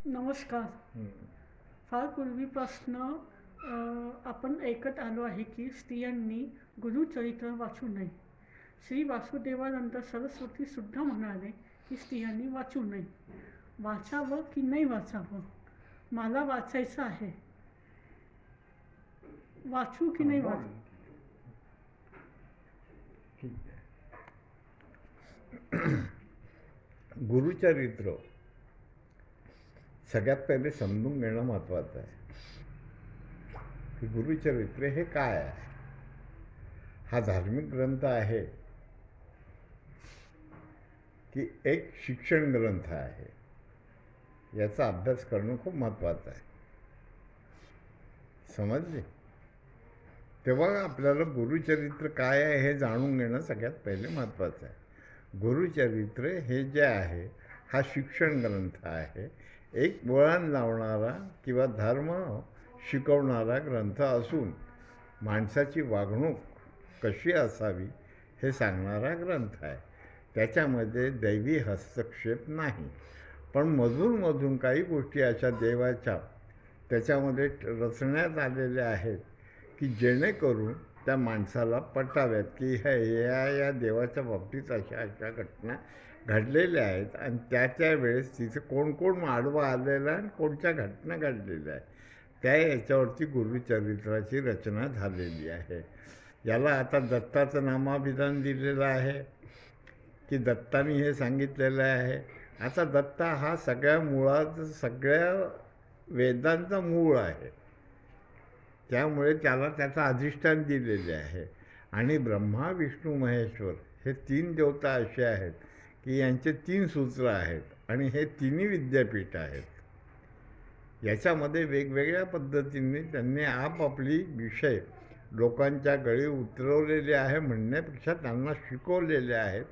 नमस्कार. फार पूर्वीपासनं आपण ऐकत आलो आहे की स्त्रियांनी गुरुचरित्र वाचू नये. श्री वासुदेवानंद सरस्वतीसुद्धा म्हणाले की स्त्रियांनी वाचू नये. वाचावं की नाही वाचावं? मला वाचायचं आहे. वाचू की नाही बोल. वाचू? ठीक आहे. गुरुचरित्र सगळ्यात पहिले समजून घेणं महत्त्वाचं आहे की गुरुचरित्र हे काय आहे. हा धार्मिक ग्रंथ आहे की एक शिक्षण ग्रंथ आहे, याचा अभ्यास करणं खूप महत्त्वाचं आहे. समजले? तेव्हा आपल्याला गुरुचरित्र काय आहे हे जाणून घेणं सगळ्यात पहिले महत्त्वाचं आहे. गुरुचरित्र हे जे आहे हा शिक्षण ग्रंथ आहे, एक वळण लावणारा किंवा धर्म शिकवणारा ग्रंथ असून माणसाची वागणूक कशी असावी हे सांगणारा ग्रंथ आहे. त्याच्यामध्ये दैवी हस्तक्षेप नाही, पण मधून काही गोष्टी अशा देवाच्या त्याच्यामध्ये रचण्यात आलेल्या आहेत की जेणेकरून त्या माणसाला पटाव्यात की या देवाच्या बाबतीत अशा अशा घटना घडलेल्या आहेत आणि त्या वेळेस तिथे कोण आडवा आलेला आहे आणि कोणत्या घटना घडलेल्या आहेत, त्या याच्यावरती गुरुचरित्राची रचना झालेली आहे. याला आता दत्ताचं नामाभिधान दिलेलं आहे की दत्तानी हे सांगितलेलं आहे. आता दत्ता हा सगळ्या वेदांचा मूळ आहे, त्यामुळे त्याला त्याचं अधिष्ठान दिलेले आहे. आणि ब्रह्मा विष्णू महेश्वर हे 3 देवता असे आहेत की यांचे 3 सूत्र आहेत आणि हे तिन्ही विद्यापीठ आहेत. याच्यामध्ये वेगवेगळ्या पद्धतीने त्यांनी आपापली विषय लोकांच्या गळी उतरवलेले आहे म्हणण्यापेक्षा त्यांना शिकवलेले आहेत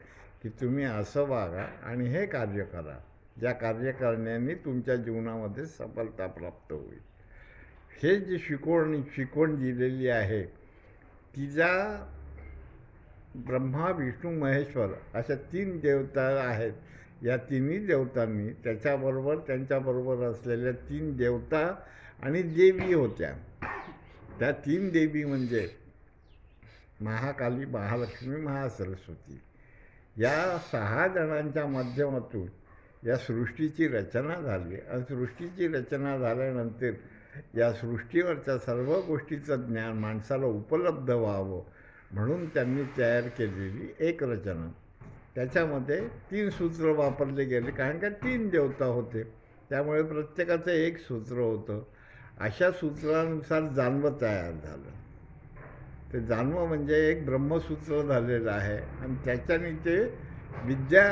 की तुम्ही असं वागा आणि हे कार्य करा, ज्या कार्य करण्याने तुमच्या जीवनामध्ये सफलता प्राप्त होईल. हे जे शिकवण दिलेली आहे तिच्या ब्रह्मा विष्णू महेश्वर अशा 3 देवता आहेत. या तिन्ही देवतांनी त्याच्याबरोबर त्यांच्याबरोबर असलेल्या 3 देवता आणि देवी होत्या. त्या 3 देवी म्हणजे महाकाली, महालक्ष्मी, महासरस्वती. या 6 जणांच्या माध्यमातून या सृष्टीची रचना झाली आणि सृष्टीची रचना झाल्यानंतर या सृष्टीवरच्या सर्व गोष्टीचं ज्ञान माणसाला उपलब्ध व्हावं म्हणून त्यांनी तयार केलेली एक रचना. त्याच्यामध्ये 3 सूत्र वापरले गेले, कारण का 3 देवता होते, त्यामुळे प्रत्येकाचं एक सूत्र होतं. अशा सूत्रानुसार जान्हवं तयार झालं. ते जान्हवं म्हणजे एक ब्रह्मसूत्र झालेलं आहे आणि त्याच्याने ते विद्या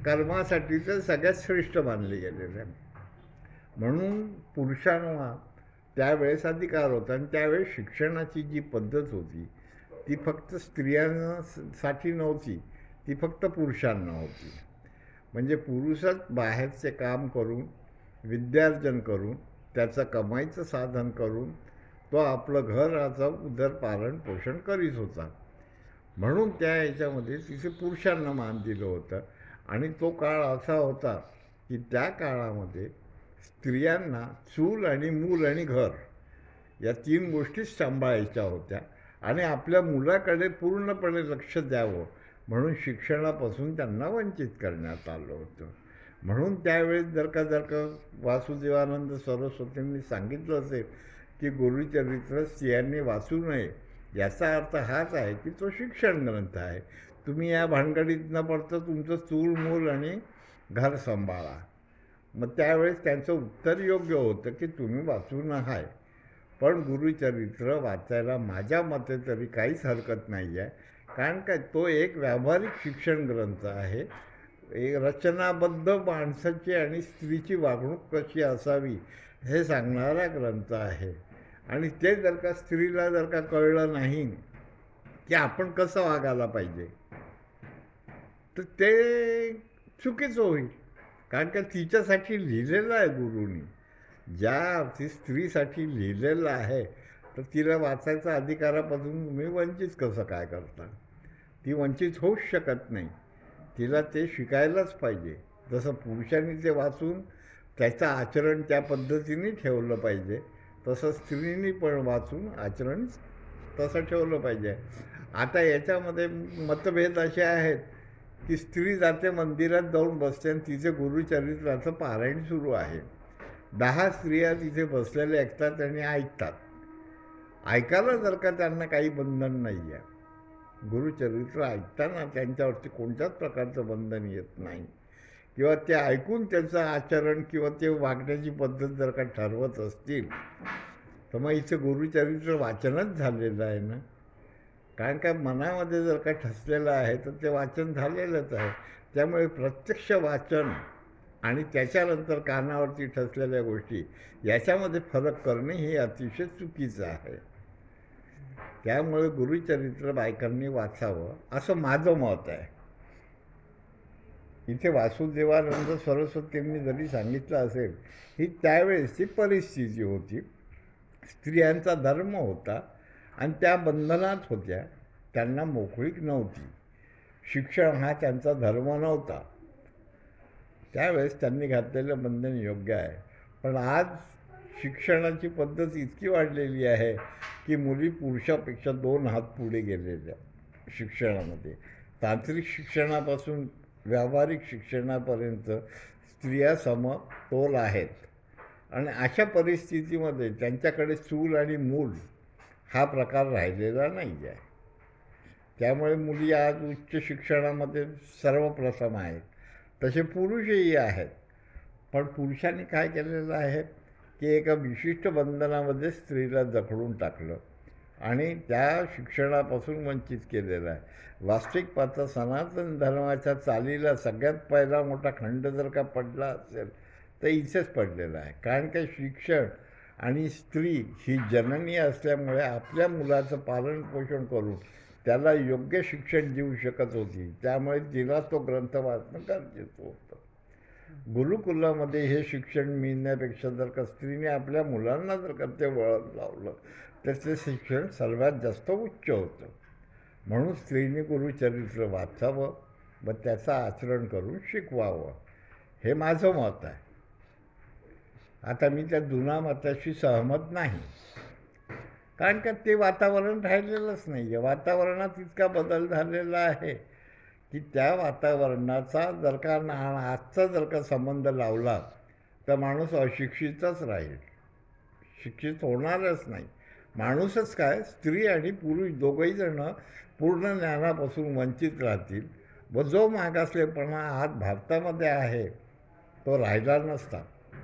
कर्मासाठी तर सगळ्यात श्रेष्ठ मानले गेलेले आहे. म्हणून पुरुषांना त्यावेळेस अधिकार होता आणि त्यावेळेस शिक्षणाची जी पद्धत होती ती फक्त स्त्रियांसाठी नव्हती, ती फक्त पुरुषांना होती. म्हणजे पुरुषच बाहेरचे काम करून विद्यार्जन करून त्याचं कमाईचं साधन करून तो आपलं घराचं उदरपालन पोषण करीत होता. म्हणून त्या याच्यामध्ये तिथे पुरुषांना मान दिलं होतं. आणि तो काळ असा होता की त्या काळामध्ये स्त्रियांना चूल आणि मूल आणि घर या 3 गोष्टीच सांभाळायच्या होत्या आणि आपल्या मुलाकडे पूर्णपणे लक्ष द्यावं म्हणून शिक्षणापासून त्यांना वंचित करण्यात आलं होतं. म्हणून त्यावेळेस जर का वासुदेवानंद सरस्वतींनी सांगितलं असेल की गुरुचरित्र स्त्रियांनी वाचू नये, याचा अर्थ हाच आहे की तो शिक्षण ग्रंथ आहे. तुम्ही या भानगडीत न पडता तुमचं चूल मूल आणि घर सांभाळा. मग त्यावेळेस त्यांचं उत्तर योग्य होतं की तुम्ही वाचू नये, पण गुरुचरित्र वाचायला माझ्या मते तरी काहीच हरकत नाही आहे, कारण काय तो एक व्यावहारिक शिक्षण ग्रंथ आहे. एक रचनाबद्ध माणसाची आणि स्त्रीची वागणूक कशी असावी हे सांगणारा ग्रंथ आहे. आणि ते जर का स्त्रीला जर का कळलं नाही की आपण कसं वागायला पाहिजे तर ते चुकीचं होईल, कारण का तिच्यासाठी लिहिलेलं आहे गुरुनी. ज्या अर्थी स्त्रीसाठी लिहिलेलं आहे तर तिला वाचायचा अधिकारापासून तुम्ही वंचित कसं काय करता? ती वंचित होऊच शकत नाही. तिला ते शिकायलाच पाहिजे. जसं पुरुषांनी ते वाचून त्याचं आचरण त्या पद्धतीने ठेवलं पाहिजे. तसं स्त्रीनी पण वाचून आचरण तसं ठेवलं पाहिजे. आता याच्यामध्ये मतभेद असे आहेत की स्त्री जाते मंदिरात जाऊन बसते आणि तिचे गुरुचरित्राचं पारायण सुरू आहे. 10 स्त्रिया तिथे बसलेल्या ऐकतात आणि ऐकतात. ऐकायला जर का त्यांना काही बंधन नाही आहे, गुरुचरित्र ऐकताना त्यांच्यावरती कोणत्याच प्रकारचं बंधन येत नाही, किंवा ते ऐकून त्यांचं आचरण किंवा ते वागण्याची पद्धत जर का ठरवत असतील तर मग इथे गुरुचरित्र वाचनच झालेलं आहे ना. कारण का मनामध्ये जर का ठसलेलं आहे तर ते वाचन झालेलंच आहे. त्यामुळे प्रत्यक्ष वाचन आणि त्याच्यानंतर कानावरती ठसलेल्या गोष्टी याच्यामध्ये फरक करणे हे अतिशय चुकीचं आहे. त्यामुळे गुरुचरित्र बायकांनी वाचावं असं माझं मत आहे. इथे वासुदेवानंद सरस्वतींनी जरी सांगितलं असेल ही त्यावेळेसची परिस्थिती होती. स्त्रियांचा धर्म होता आणि त्या बंधनात होत्या, त्यांना मोकळीक नव्हती. शिक्षण हा त्यांचा धर्म नव्हता. त्यावेळेस त्यांनी घातलेलं बंधन योग्य आहे. पण आज शिक्षणाची पद्धत इतकी वाढलेली आहे की मुली पुरुषापेक्षा 2 हात पुढे गेलेल्या शिक्षणामध्ये. तांत्रिक शिक्षणापासून व्यावहारिक शिक्षणापर्यंत स्त्रिया समतोल आहेत. आणि अशा परिस्थितीमध्ये त्यांच्याकडे चूल आणि मूल हा प्रकार राहिलेला नाही आहे. त्यामुळे मुली आज उच्च शिक्षणामध्ये सर्वप्रथम आहेत. तसे पुरुषही आहेत. पण पुरुषांनी काय केलेलं आहे की एका विशिष्ट बंधनामध्ये स्त्रीला जखडून टाकलं आणि त्या शिक्षणापासून वंचित केलेलं आहे. वास्तविक पाहता सनातन धर्माच्या चालीला सगळ्यात पहिला मोठा खंड जर का पडला असेल तर इथेच पडलेला आहे. कारण का शिक्षण आणि स्त्री ही जननी असल्यामुळे आपल्या मुलाचं पालनपोषण करून त्याला योग्य शिक्षण देऊ शकत होती. त्यामुळे तिला तो ग्रंथ वाचणं गरजेचं होतं. गुरुकुलामध्ये हे शिक्षण मिळण्यापेक्षा जर का स्त्रीने आपल्या मुलांना जर का ते वळण लावलं तर ते शिक्षण सर्वात जास्त उच्च होतं. म्हणून स्त्रीने गुरुचरित्र वाचावं व त्याचं आचरण करून शिकवावं हे माझं मत आहे. आता मी त्या जुना मताशी सहमत नाही. कारण का ते वातावरण राहिलेलंच नाही आहे. वातावरणात इतका बदल झालेला आहे की त्या वातावरणाचा जर का आजचा जर का संबंध लावला तर माणूस अशिक्षितच राहील, शिक्षित होणारच नाही. माणूसच काय, स्त्री आणि पुरुष दोघंही जण पूर्ण ज्ञानापासून वंचित राहतील व जो मागासलेपणा आज भारतामध्ये आहे तो राहिला नसता.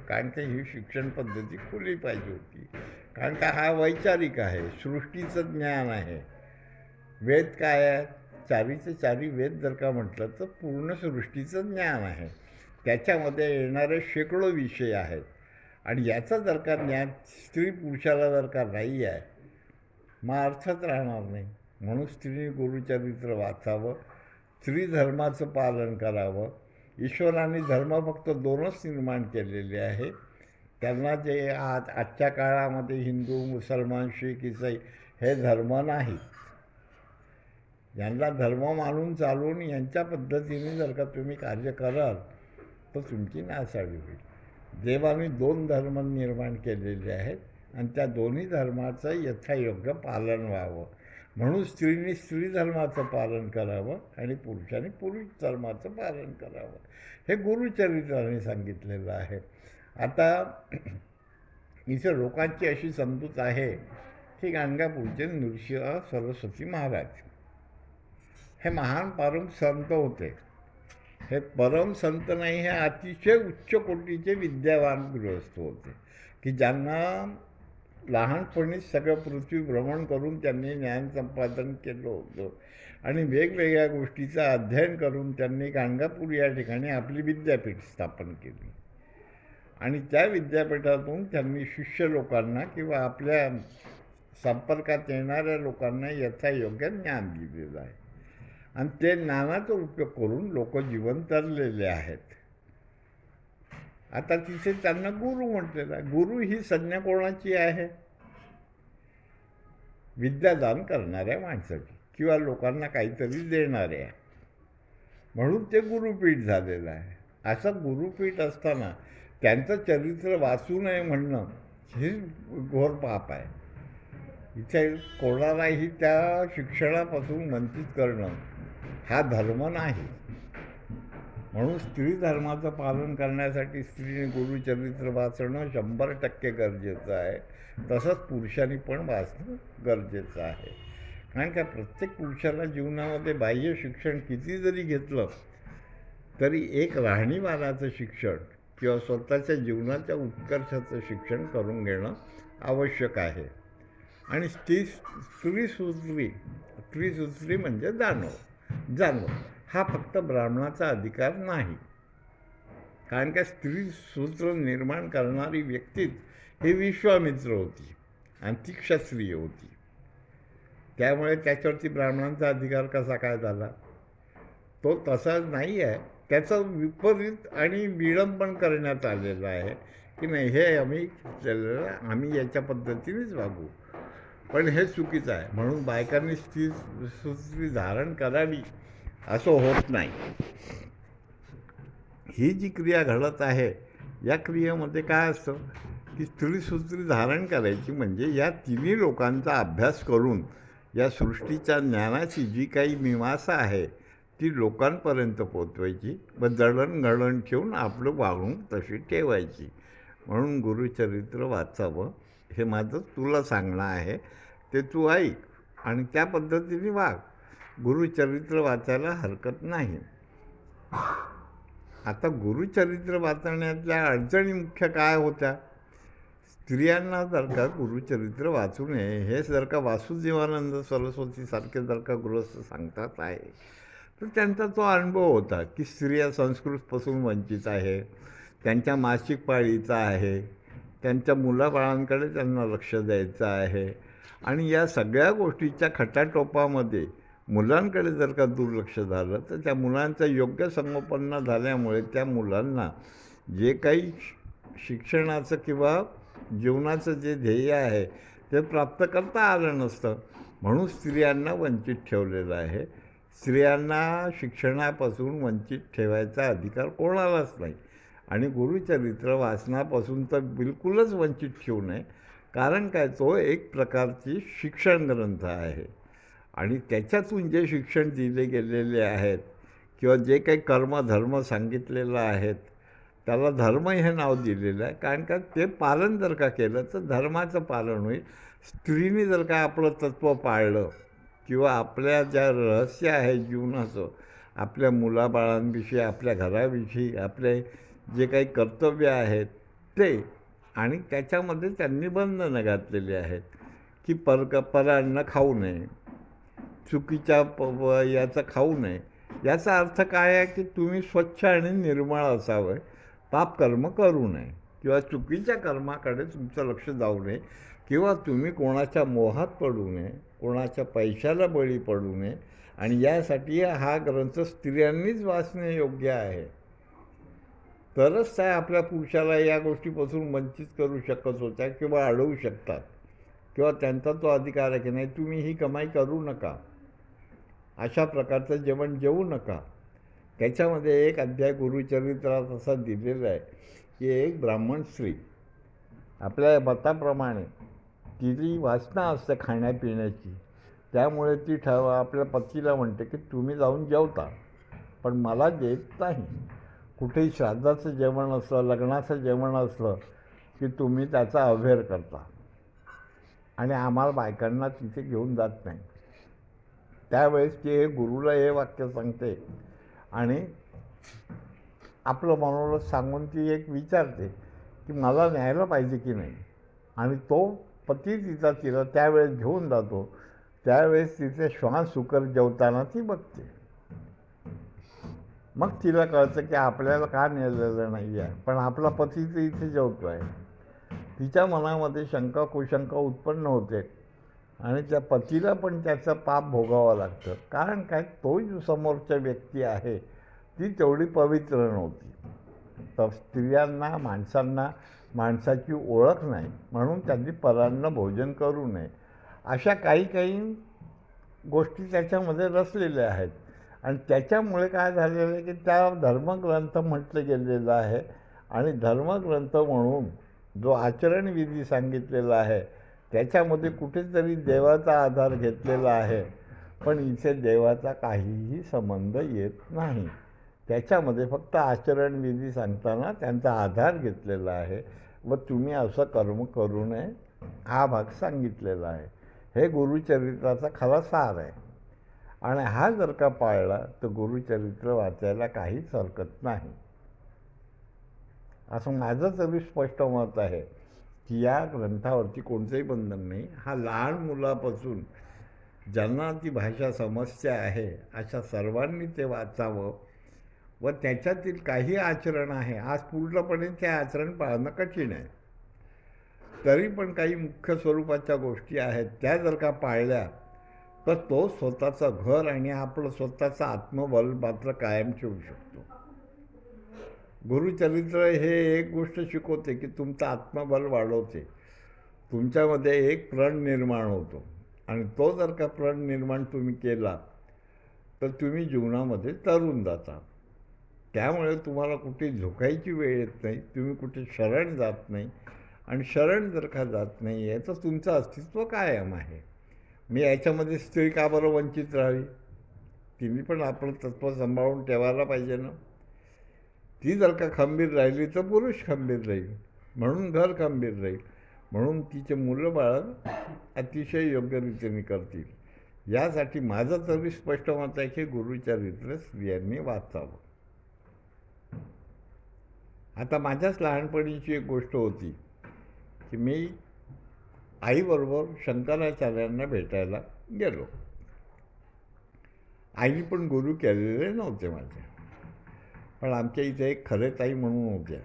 कारण की ही शिक्षण पद्धती खुली पाहिजे होती. कारण का हा वैचारिक आहे, सृष्टीचं ज्ञान आहे. वेद काय आहे, चारीचे चारी वेद जर का म्हटलं तर पूर्ण सृष्टीचं ज्ञान आहे. त्याच्यामध्ये येणारे शेकडो विषय आहेत आणि याचं जर का ज्ञान स्त्री पुरुषाला जर का नाही आहे मग अर्थच राहणार नाही. म्हणून स्त्रीने गुरुचरित्र वाचावं, स्त्री धर्माचं पालन करावं. ईश्वराने धर्म फक्त 2च निर्माण केलेले आहे. त्यांना जे आजच्या काळामध्ये हिंदू, मुसलमान, शीख, इसाई हे धर्म नाहीत. यांना धर्म मानून चालून यांच्या पद्धतीने जर का तुम्ही कार्य कराल तर तुमची नासाडी होईल. देवाने 2 धर्म निर्माण केलेले आहेत आणि त्या दोन्ही धर्माचं यथायोग्य पालन व्हावं. म्हणून स्त्रीने स्त्री धर्माचं पालन करावं आणि पुरुषाने पुरुष धर्माचं पालन करावं. हे गुरुचरित्राने सांगितलेलं आहे. आता इथे लोकांची अशी समजूत आहे की गाणगापूरचे नृसिंह सरस्वती महाराज हे महान परम संत होते. हे परम संत नाही, हे अतिशय उच्च कोटीचे विद्यावान गृहस्थ होते की ज्यांना लहानपणीच सगळं पृथ्वी भ्रमण करून त्यांनी ज्ञान संपादन केलं होतं आणि वेगवेगळ्या गोष्टीचं अध्ययन करून त्यांनी गाणगापूर या ठिकाणी आपली विद्यापीठ स्थापन केली. आणि त्या विद्यापीठातून त्यांनी शिष्य लोकांना किंवा आपल्या संपर्कात येणाऱ्या लोकांना यथायोग्य ज्ञान दिलेलं आहे आणि ते ज्ञानाचा उपयोग करून लोक जीवन तरलेले आहेत. आता तिथे त्यांना गुरु म्हटलेलं आहे. गुरु ही संज्ञा कोणाची आहे? विद्यादान करणाऱ्या माणसाची किंवा लोकांना काहीतरी देणाऱ्या. म्हणून ते गुरुपीठ झालेलं आहे. असं गुरुपीठ असताना त्यांचं चरित्र वाचू नये म्हणणं हे घोर पाप आहे. इथे कोणालाही त्या शिक्षणापासून वंचित करणं हा धर्म नाही. म्हणून स्त्री धर्माचं पालन करण्यासाठी स्त्रीने गुरुचरित्र वाचणं 100% गरजेचं आहे. तसंच पुरुषांनी पण वाचणं गरजेचं आहे. कारण का प्रत्येक पुरुषाला जीवनामध्ये बाह्य शिक्षण किती जरी घेतलं तरी एक राहणीमानाचं शिक्षण किंवा स्वतःच्या जीवनाच्या उत्कर्षाचं शिक्षण करून घेणं आवश्यक आहे. आणि त्रिसूत्री म्हणजे जानव हा फक्त ब्राह्मणाचा अधिकार नाही. कारण का स्त्रीसूत्र निर्माण करणारी व्यक्तीच ही विश्वामित्र होती आणि ती क्षत्रिय होती. त्यामुळे त्याच्यावरती ब्राह्मणांचा अधिकार कसा काय झाला? तो तसा नाही आहे. त्याचं विपरीत आणि विडंबन करण्यात आलेलं आहे की नाही हे आम्ही याच्या पद्धतीनेच वागू. पण हे चुकीचं आहे. म्हणून बायकांनी स्त्रीसूत्री धारण करावी असं होत नाही. ही जी क्रिया घडत आहे या क्रियेमध्ये काय असतं की स्त्रीसूत्री धारण करायची म्हणजे या तिन्ही लोकांचा अभ्यास करून या सृष्टीच्या ज्ञानाची जी काही मीमांसा आहे ती लोकांपर्यंत पोचवायची व जडणघडण ठेवून आपलं वागणूक तशी ठेवायची. म्हणून गुरुचरित्र वाचावं हे माझं तुला सांगणं आहे. ते तू ऐक आणि त्या पद्धतीने वाग. गुरुचरित्र वाचायला हरकत नाही. आता गुरुचरित्र वाचण्यातल्या अडचणी मुख्य काय होत्या? स्त्रियांना जर का गुरुचरित्र वाचू नये हे जर का वासुदेवानंद सरस्वतीसारखे जर का गृहस्थ सांगतात आहे तर त्यांचा तो अनुभव होता की स्त्रिया संस्कृतपासून वंचित आहे, त्यांच्या मासिक पाळीचा आहे, त्यांच्या मुलाबाळांकडे त्यांना लक्ष द्यायचं आहे. आणि या सगळ्या गोष्टीच्या खटाटोपामध्ये मुलांकडे जर का दुर्लक्ष झालं तर त्या मुलांचं योग्य संगोपन न झाल्यामुळे त्या मुलांना जे काही शिक्षणाचं किंवा जीवनाचं जे ध्येय आहे ते प्राप्त करता आलं नसतं. म्हणून स्त्रियांना वंचित ठेवलेलं आहे. स्त्रियांना शिक्षणापासून वंचित ठेवायचा अधिकार कोणालाच नाही. आणि गुरुचरित्र वाचनापासून तर बिलकुलच वंचित ठेवू नये. कारण काय तो एक प्रकारची शिक्षण ग्रंथ आहे आणि त्याच्यातून जे शिक्षण दिले गेलेले आहेत किंवा जे काही कर्मधर्म सांगितलेलं आहेत त्याला धर्म हे नाव दिलेलं आहे. कारण का ते पालन जर का केलं तर धर्माचं पालन होईल. स्त्रीने जर का आपलं तत्त्व पाळलं किंवा आपल्या ज्या रहस्य आहे जीवनाचं, आपल्या मुलाबाळांविषयी, आपल्या घराविषयी आपले जे काही कर्तव्य आहेत ते, आणि त्याच्यामध्ये त्यांनी बंधनं घातलेली आहेत की परान्न खाऊ नये, चुकीच्या याचं खाऊ नये. याचा अर्थ काय आहे की तुम्ही स्वच्छ आणि निर्मळ असावं, पापकर्म करू नये किंवा चुकीच्या कर्माकडे तुमचं लक्ष जाऊ नये किंवा तुम्ही कोणाच्या मोहात पडू नये, कोणाच्या पैशाला बळी पडू नये. आणि यासाठी हा ग्रंथ स्त्रियांनीच वाचणे योग्य आहे. तरच त्या आपल्या पुरुषाला या गोष्टीपासून वंचित करू शकत होत्या किंवा अडवू शकतात किंवा त्यांचा तो अधिकार आहे की नाही तुम्ही ही कमाई करू नका, अशा प्रकारचं जेवण जेवू नका. त्याच्यामध्ये एक अध्याय गुरुचरित्रात असा दिलेला आहे की एक ब्राह्मण स्त्री आपल्या मताप्रमाणे तिची वासना असते खाण्यापिण्याची. त्यामुळे ती आपल्या पतीला म्हणते की तुम्ही जाऊन जेवता पण मला देत नाही. कुठेही श्राद्धाचं जेवण असलं, लग्नाचं जेवण असलं की तुम्ही त्याचा अव्हेर करता आणि आम्हाला बायकांना तिथे घेऊन जात नाही. त्यावेळेस ती हे गुरुला हे वाक्य सांगते आणि आपलं मनोरथ सांगून ती एक विचारते की मला न्यायला पाहिजे की नाही. आणि तो पती तिला त्यावेळेस घेऊन जातो. त्यावेळेस तिचे श्वास सुकर जेवताना ती बघते. मग तिला कळतं की आपल्याला का नेलेलं नाही आहे, पण आपला पती तर इथे जेवतो आहे. तिच्या मनामध्ये शंका कुशंका उत्पन्न होते आणि त्या पतीला पण त्याचं पाप भोगावं लागतं. कारण काय, तो जो समोरच्या व्यक्ती आहे ती तेवढी पवित्र नव्हती. तर स्त्रियांना, माणसांना माणसाची ओळख नाही म्हणून त्यांनी परान्न भोजन करू नये, अशा काही काही गोष्टी त्याच्यामध्ये रचलेल्या आहेत. आणि त्याच्यामुळे काय झालेलं आहे की त्या धर्मग्रंथ म्हटलं गेलेलं आहे आणि धर्मग्रंथ म्हणून जो आचरणविधी सांगितलेला आहे त्याच्यामध्ये कुठेतरी देवाचा आधार घेतलेला आहे, पण इथे देवाचा काहीही संबंध येत नाही. त्याच्यामध्ये फक्त आचरणविधी सांगताना त्यांचा आधार घेतलेला आहे व तुम्ही असं कर्म करू नये हा भाग सांगितलेला आहे. हे गुरुचरित्राचा खरा सार आहे आणि हा जर का पाळला तर गुरुचरित्र वाचायला काहीच हरकत नाही, असं माझं तरी स्पष्ट मत आहे की या ग्रंथावरती कोणतंही बंधन नाही. हा लहान मुलापासून ज्यांना ती भाषा समस्या आहे अशा सर्वांनी ते वाचावं व त्याच्यातील काही आचरण आहे, आज पूर्णपणे ते आचरण पाळणं कठीण आहे, तरी पण काही मुख्य स्वरूपाच्या गोष्टी आहेत त्या जर का पाळल्या तर तो स्वतःचं घर आणि आपलं स्वतःचं आत्मबल मात्र कायम ठेवू शकतो. गुरुचरित्र हे एक गोष्ट शिकवते की तुमचं आत्मबल वाढवते, तुमच्यामध्ये एक प्रण निर्माण होतो आणि तो जर का प्रण निर्माण तुम्ही केला तर तुम्ही जीवनामध्ये तरून जाता. त्यामुळे तुम्हाला कुठे झोकायची वेळ येत नाही, तुम्ही कुठे शरण जात नाही आणि शरण जर का जात नाही आहे तर तुमचं अस्तित्व कायम आहे. मी याच्यामध्ये स्त्री का बरं वंचित राहावी? तिने पण आपलं तत्त्व सांभाळून ठेवायला पाहिजे ना. ती जर का खंबीर राहिली तर पुरुष खंबीर राहील, म्हणून घर खंबीर राहील, म्हणून तिचे मुलं बाळं अतिशय योग्य रीतीने करतील. यासाठी माझं तरी स्पष्ट मत आहे की गुरुचरित्र स्त्रियांनी वाचावं. आता माझ्याच लहानपणीची एक गोष्ट होती की मी आईबरोबर शंकराचार्यांना भेटायला गेलो. आईने पण गुरु केलेले नव्हते माझे, पण आमच्या इथे एक खरेताई म्हणून होत्या.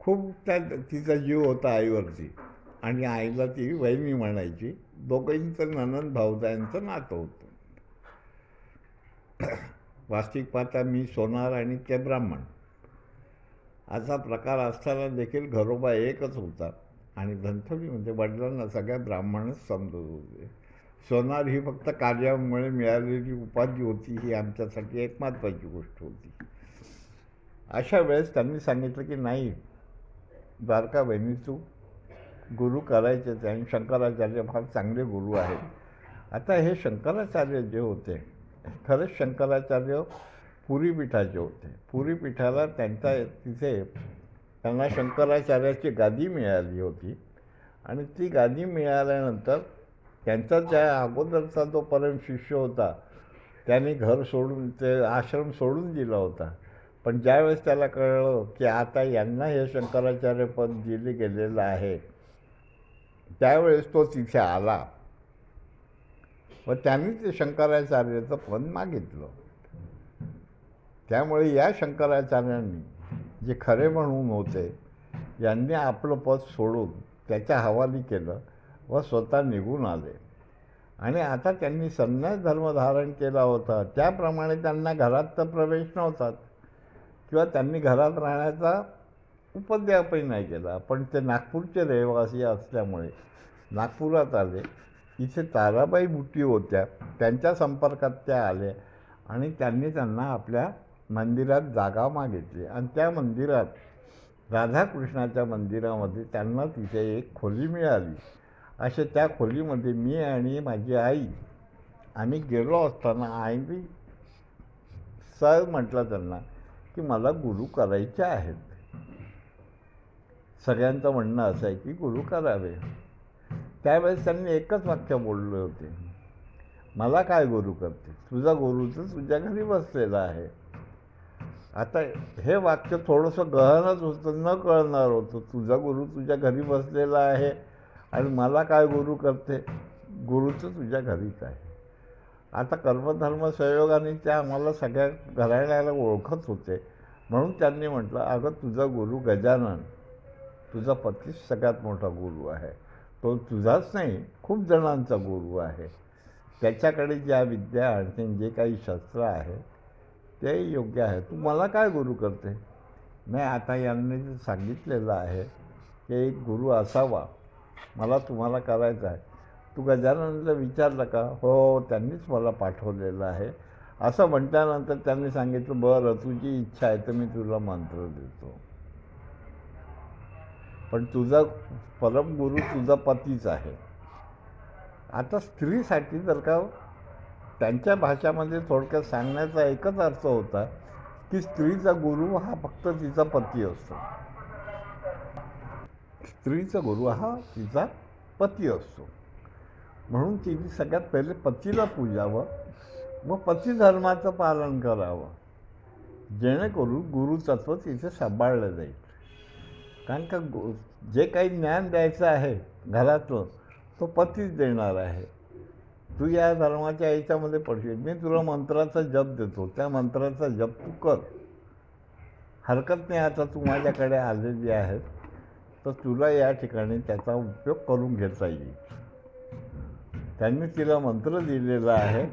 खूप तिचा जीव होता आईवरती आणि आईला ती वहिनी म्हणायची. दोघांचं नणंद भाऊजांचं नातं होतं. वास्तविक पाहता मी सोनार आणि ते ब्राह्मण असा प्रकार असताना देखील घरोबा एकच होता आणि धनथोलीमध्ये वडिलांना सगळ्या ब्राह्मणच समजत होते. सोनार ही फक्त कार्यामुळे मिळालेली उपाधी होती, ही आमच्यासाठी एक महत्त्वाची गोष्ट होती. अशा वेळेस त्यांनी सांगितलं की नाही द्वारका बहिणी तू गुरु करायचेच आणि शंकराचार्य फार चांगले गुरु आहेत. आता हे शंकराचार्य जे होते खरंच शंकराचार्य पुरीपीठाचे होते. पुरीपीठाला त्यांना शंकराचार्याची गादी मिळाली होती आणि ती गादी मिळाल्यानंतर त्यांचा ज्या अगोदरचा जो परम शिष्य होता त्याने घर सोडून ते आश्रम सोडून दिला होता. पण ज्यावेळेस त्याला कळलं की आता यांना हे शंकराचार्य पद दिले गेलेलं आहे त्यावेळेस तो तिथे आला व त्यांनी ते शंकराचार्याचं पद मागितलं. त्यामुळे या शंकराचार्यांनी जे खरे म्हणून होते यांनी आपलं पद सोडून त्याच्या हवाली केलं व स्वतः निघून आले. आणि आता त्यांनी संन्यास धर्म धारण केला होता, त्याप्रमाणे त्यांना घरात तर प्रवेश नव्हताच किंवा त्यांनी घरात राहण्याचा उपद्व्यापही नाही केला. पण ते नागपूरचे रहिवासी असल्यामुळे नागपुरात आले. इथे ताराबाई बुट्टी होत्या, त्यांच्या संपर्कात त्या आल्या आणि त्यांनी त्यांना आपल्या मंदिरात जागा मागितली आणि त्या मंदिरात राधाकृष्णाच्या मंदिरामध्ये त्यांना तिथे एक खोली मिळाली. अशा त्या खोलीमध्ये मी आणि माझी आई आम्ही गेलो असताना आईने सहज म्हटलं त्यांना की मला गुरु करायचे आहेत. सगळ्यांचं म्हणणं असं आहे की गुरु करावे. त्यावेळेस त्यांनी एकच वाक्य बोलले होते, मला काय गुरु करते, तुझा गुरु तर तुझ्या घरी बसलेला आहे. आता हे वाक्य थोडंसं गहनच होतं, न कळणार होतं. तुझा गुरु तुझ्या घरी बसलेला आहे आणि मला काय गुरु करते, गुरु तर तुझ्या घरीच आहे. आता कर्मधर्म संयोगाने त्या आम्हाला सगळ्या घराण्याला ओळखत होते, म्हणून त्यांनी म्हटलं अगं तुझा गुरु गजानन तुझा पतीच सगळ्यात मोठा गुरु आहे. तो तुझाच नाही खूप जणांचा गुरु आहे. त्याच्याकडे ज्या विद्या आणखी जे काही शस्त्र आहे ते योग्य आहे. तू मला काय गुरु करते? नाही आता यांनी सांगितलेलं आहे की एक गुरु असावा, मला तुम्हाला करायचा आहे. तू गजाननला विचारलं का? हो त्यांनीच मला पाठवलेलं आहे. असं म्हटल्यानंतर त्यांनी सांगितलं, बरं तुझी इच्छा आहे तर मी तुला मंत्र देतो, पण तुझा परमगुरू तुझा पतीच आहे. आता स्त्रीसाठी जर का त्यांच्या भाषामध्ये थोडक्यात सांगण्याचा एकच अर्थ होता की स्त्रीचा गुरु हा फक्त तिचा पती असतो. स्त्रीचा गुरु हा तिचा पती असतो. म्हणून तिने सगळ्यात पहिले पतीला पूजावं, मग पती धर्माचं पालन करावं, जेणेकरून गुरुतत्व तिथे सांभाळलं जाईल. कारण का जे काही ज्ञान द्यायचं आहे घरातलं तो पतीच देणार आहे. तू या धर्माच्या याच्यामध्ये पडशील, मी तुला मंत्राचा जप देतो, त्या मंत्राचा जप तू कर, हरकत नाही. आता तू माझ्याकडे आलेली आहेस तर तुला या ठिकाणी त्याचा उपयोग करून घेता येईल. त्यांनी तिला मंत्र दिलेला आहे.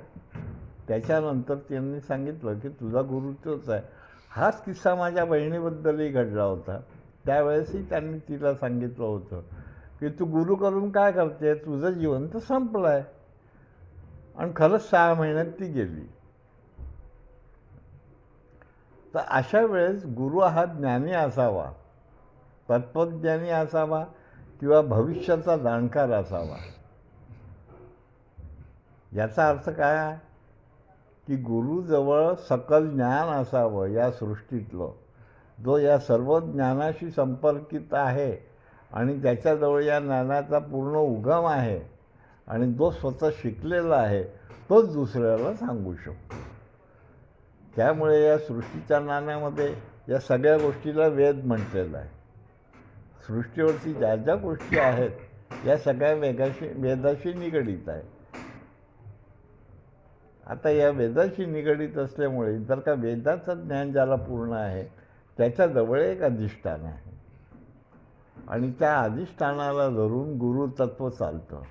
त्याच्यानंतर त्यांनी सांगितलं की तुझा गुरु तोच आहे. हाच किस्सा माझ्या बहिणीबद्दलही घडला होता. त्यावेळेसही त्यांनी तिला सांगितलं होतं की तू गुरु करून काय करते, तुझं जीवन तर संपलं आहे. आणि खरंच 6 महिन्यात ती गेली. तर अशा वेळेस गुरु हा ज्ञानी असावा, तत्त्वज्ञानी असावा किंवा भविष्याचा जाणकार असावा. याचा अर्थ काय आहे की गुरुजवळ सकल ज्ञान असावं या सृष्टीतलं, जो या सर्व ज्ञानाशी संपर्कित आहे आणि ज्याच्याजवळ या ज्ञानाचा पूर्ण उगम आहे आणि जो स्वतः शिकलेला आहे तोच दुसऱ्याला सांगू शकतो. त्यामुळे या सृष्टीच्या ज्ञानामध्ये या सगळ्या गोष्टीला वेद म्हटलेलं आहे. सृष्टीवरती ज्या ज्या गोष्टी आहेत या सगळ्या वेदाशी निगडीत आहे. आता या वेदाशी निगडीत असल्यामुळे जर का वेदाचं ज्ञान ज्याला पूर्ण आहे त्याच्याजवळ एक अधिष्ठान आहे आणि त्या अधिष्ठानाला धरून गुरुतत्व चालतं.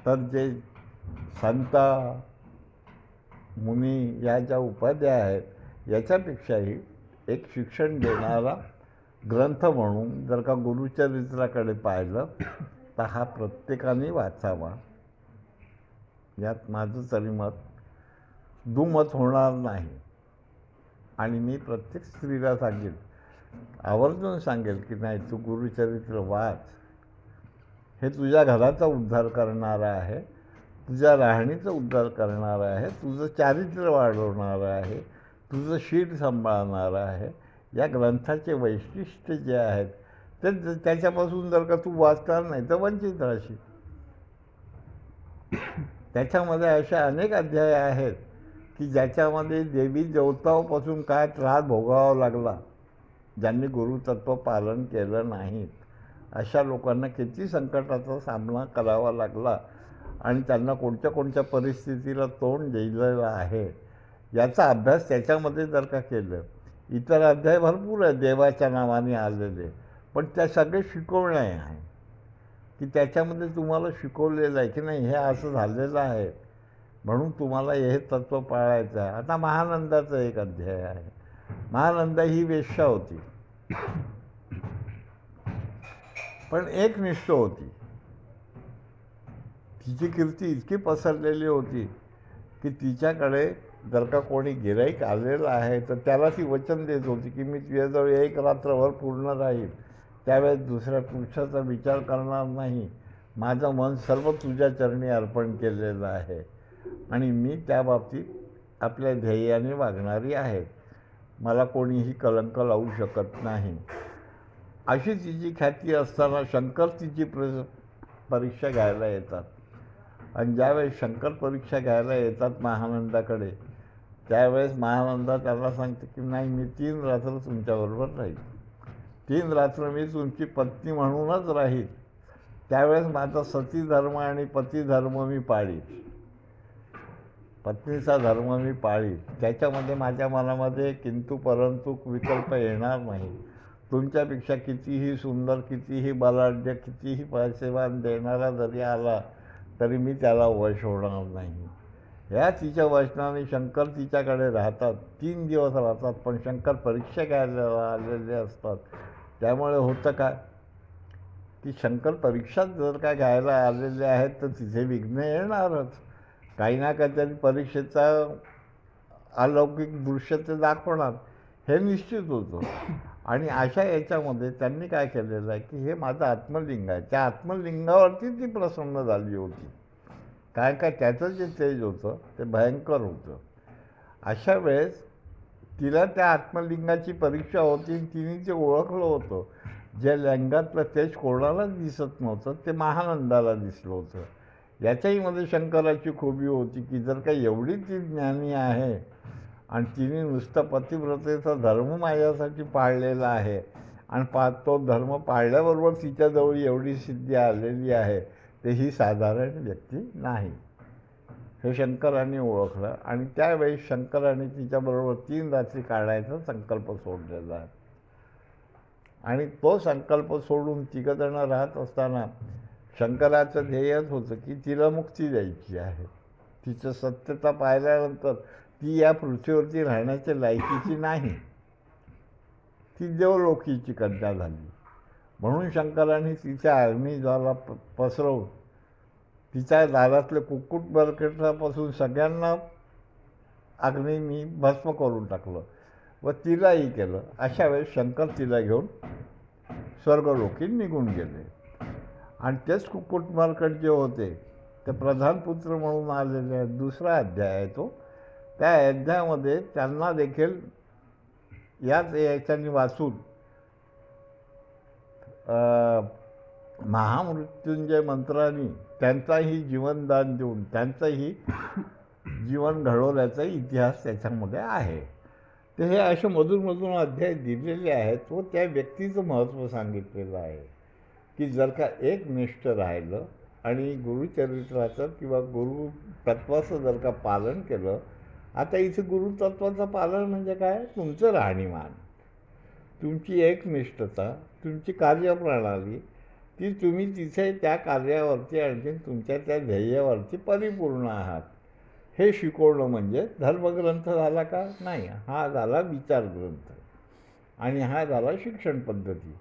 तर जे संत मुनी या ज्या उपाध्या आहेत याच्यापेक्षाही एक शिक्षण देणारा ग्रंथ म्हणून जर का गुरुचरित्राकडे पाहिलं तर हा प्रत्येकाने वाचावा. यात माझं तरी मत दुमत होणार नाही. आणि मी प्रत्येक स्त्रीला सांगेल, आवर्जून सांगेल की नाही तू गुरुचरित्र वाच. हे तुझ्या घराचा उद्धार करणारा आहे, तुझ्या राहणीचा उद्धार करणारा आहे, तुझं चारित्र्य वाढवणारं आहे, तुझं शील सांभाळणारं आहे. या ग्रंथाचे वैशिष्ट्य जे आहेत ते त्याच्यापासून जर का तू वाचणार नाही तर वंचित राहशील. त्याच्यामध्ये अशा अनेक अध्याय आहेत की ज्याच्यामध्ये देवी देवतांपासून काय त्रास भोगावा लागला, ज्यांनी गुरुतत्व पालन केलं नाही अशा लोकांना किती संकटाचा सामना करावा लागला आणि त्यांना कोणत्या कोणत्या परिस्थितीला तोंड दिलेलं आहे याचा अभ्यास त्याच्यामध्ये जर का केलं. इतर अध्याय भरपूर आहे देवाच्या नावाने आलेले, पण त्या सगळे शिकवणे आहे की त्याच्यामध्ये तुम्हाला शिकवलेलं आहे की नाही हे असं झालेलं आहे म्हणून तुम्हाला हे तत्त्व पाळायचं आहे. आता महानंदाचा एक अध्याय आहे. महानंदा ही वेश्या होती, पण एकनिष्ठ होती. तिची कीर्ती इतकी पसरलेली होती की तिच्याकडे जर का कोणी गिऱ्हाईक आलेलं आहे तर त्याला ती वचन देत होती की मी तुझ्याजवळ एक रात्रभर पूर्ण राहील, त्यावेळेस दुसऱ्या पुरुषाचा विचार करणार नाही, माझं मन सर्व तुझ्या चरणी अर्पण केलेलं आहे आणि मी त्या बाबतीत आपल्या ध्येयाने वागणारी आहे, मला कोणीही कलंक लावू शकत नाही. अशी तिची ख्याती असताना शंकर तिची परीक्षा घ्यायला येतात. आणि ज्यावेळेस शंकर परीक्षा घ्यायला येतात महानंदाकडे त्यावेळेस महानंदा त्याला सांगते की नाही मी 3 रात्र तुमच्याबरोबर राहील, 3 रात्र मी तुमची पत्नी म्हणूनच राहील, त्यावेळेस माझा सती धर्म आणि पती धर्म मी पाळील, पत्नीचा धर्म मी पाळील, त्याच्यामध्ये माझ्या मनामध्ये किंतु परंतु विकल्प येणार नाही. तुमच्यापेक्षा कितीही सुंदर, कितीही बलाढ्य, कितीही पैसेवान देणारा जरी आला तरी मी त्याला वश होणार नाही. ह्या तिच्या वचनाने शंकर तिच्याकडे राहतात, 3 दिवस राहतात, पण शंकर परीक्षा घ्यायला आलेले असतात. त्यामुळे होतं काय की शंकर परीक्षा जर का घ्यायला आलेले आहेत तर तिथे विघ्न येणारच. काही ना काहीतरी परीक्षेचा अलौकिक दृश्य ते दाखवणार हे निश्चित होतं. आणि अशा याच्यामध्ये त्यांनी काय केलेलं आहे की हे माझं आत्मलिंग आहे, त्या आत्मलिंगावरती ती प्रसन्न झाली होती. कारण का त्याचं जे तेज होतं ते भयंकर होतं. अशा वेळेस तिला त्या आत्मलिंगाची परीक्षा होती आणि तिने ते ओळखलं होतं. ज्या लिंगातलं तेज कोणालाच दिसत नव्हतं ते महानंदाला दिसलं होतं. याच्याही मध्ये शंकराची खूबी होती की जर का एवढी ती ज्ञानी आहे आणि तिने नुसतं पतिव्रतेचा धर्म माझ्यासाठी पाळलेला आहे आणि तो धर्म पाळल्याबरोबर तिच्याजवळ एवढी सिद्धी आलेली आहे, तर ही साधारण व्यक्ती नाही, हे शंकरांनी ओळखलं. आणि त्यावेळी शंकरांनी तिच्याबरोबर 3 रात्री काढायचा संकल्प सोडलेला आहे. आणि तो संकल्प सोडून तिघंजणं राहत असताना शंकराचं ध्येयच होतं की तिला मुक्ती द्यायची आहे. तिचं सत्यता पाहिल्यानंतर ती या पृथ्वीवरती राहण्याच्या लायकीची नाही, ती देवलोकीची कन्या झाली. म्हणून शंकरांनी तिच्या अग्निज्वाला पसरवून तिच्या दारातले कुक्कुट बरकटापासून सगळ्यांना अग्नीने भस्म करून टाकलं व तिलाही केलं. अशा वेळेस शंकर तिला घेऊन स्वर्गलोकी निघून गेले. आणि तेच कुक्कुट मरकट जे होते ते प्रधान पुत्र म्हणून आलेले आहेत. 2रा अध्याय आहे तो. त्या अध्यायामध्ये त्यांना देखील याच याच्याने वाचून महामृत्युंजय मंत्राने त्यांचाही जीवनदान देऊन त्यांचंही जीवन घडवल्याचा इतिहास त्याच्यामध्ये आहे. तर हे असे मधून अध्याय दिलेले आहेत व त्या व्यक्तीचं महत्त्व सांगितलेलं आहे की जर का एक निष्ठ राहिलं आणि गुरुचरित्राचं किंवा गुरुतत्वाचं जर का पालन केलं. आता इथे गुरुतत्वाचं पालन म्हणजे काय, तुमचं राहणीमान, तुमची एकनिष्ठता, तुमची कार्यप्रणाली, ती तुम्ही तिथे त्या कार्यावरती आणखी तुमच्या त्या ध्येयावरती परिपूर्ण आहात, हे शिकवणं म्हणजे धर्मग्रंथ झाला का, नाही. हा झाला विचारग्रंथ आणि हा झाला शिक्षण पद्धती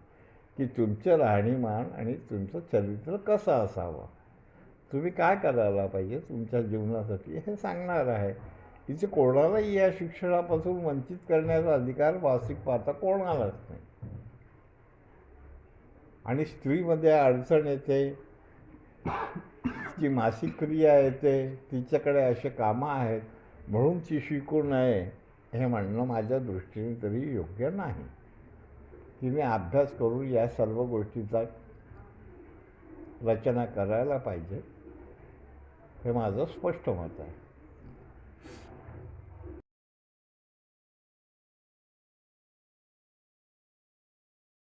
की तुमचं राहणीमान आणि तुमचं चरित्र कसं असावं, तुम्ही काय करायला पाहिजे तुमच्या जीवनासाठी हे सांगणार आहे. इथे कोणालाही या शिक्षणापासून वंचित करण्याचा अधिकार वास्तविक पाहता कोणालाच नाही. आणि स्त्रीमध्ये अडचण येते, ती मासिक क्रिया येते, तिच्याकडे असे कामं आहेत म्हणून ती शिकू नये हे म्हणणं माझ्या दृष्टीने तरी योग्य नाही. तिने अभ्यास करून या सर्व गोष्टीचा रचना करायला पाहिजे, हे माझं स्पष्ट मत आहे.